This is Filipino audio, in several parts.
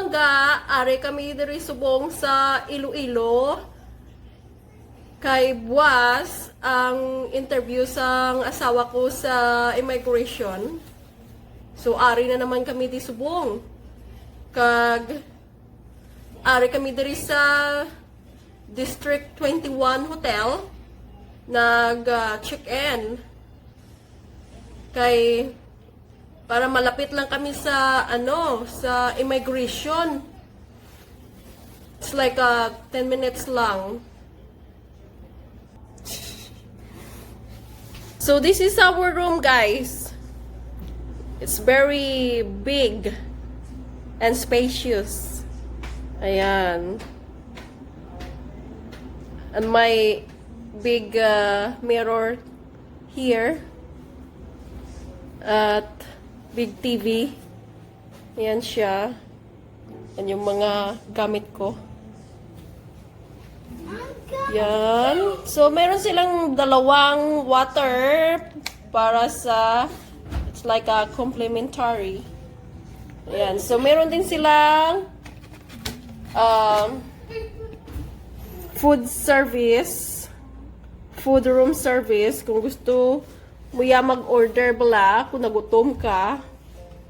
mangga, are kami diri subong sa Iloilo. Kay buwas ang interview sang asawa ko sa immigration. So ari na naman kami di subong. Kag ari kami diri sa District 21 Hotel. Nag-check-in. Kay para malapit lang kami sa sa immigration. It's like 10 minutes lang. So this is our room, guys. It's very big and spacious. Ayan. And my big mirror here. At big TV. Ayan siya. Yan yung mga gamit ko. Yan. So, meron silang dalawang water para sa, it's like a complimentary. Ayan. So, meron din silang food service. Food room service. Kung gusto mo mag-order bala, kung nagutom ka.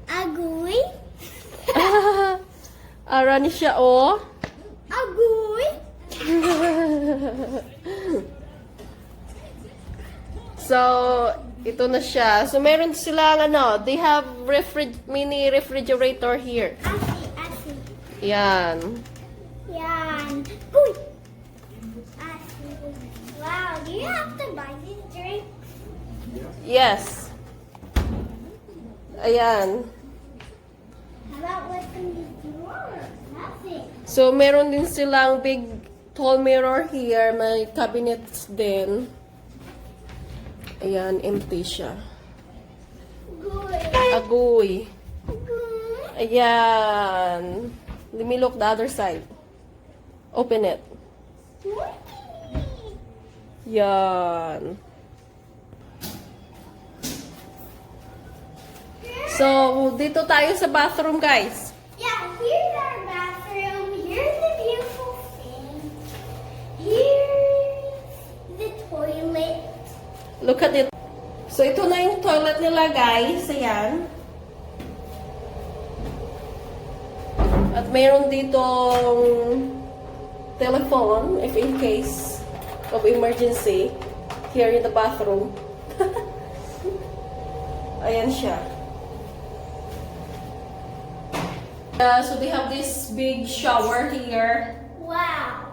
Agoy? Ara ni siya, oh. Agoy? So, ito na siya. So, meron silang they have mini refrigerator here. Asi. Yan. Yan. Uy! Asi. Wow, do you have to buy this drink? Yes. Ayan. How about what's in the drawer? Nothing. So, meron din silang big tall mirror here. May cabinets din. Ayan, empty siya. Good. Agoy. Good. Ayan. Let me look the other side. Open it. Yan. So, dito tayo sa bathroom, guys. Yeah, here's our bathroom. Here's the beautiful sink. Here's the toilet. Look at it. So, ito na yung toilet nila, guys. Ayan. At mayroon ditong telephone, if in case of emergency, here in the bathroom. Ayan siya. So they have this big shower here. Wow.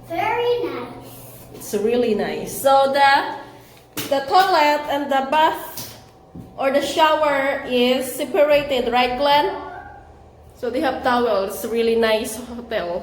Very nice. It's really nice. So the toilet and the bath or the shower is separated, right, Glenn? So they have towels. Really nice hotel.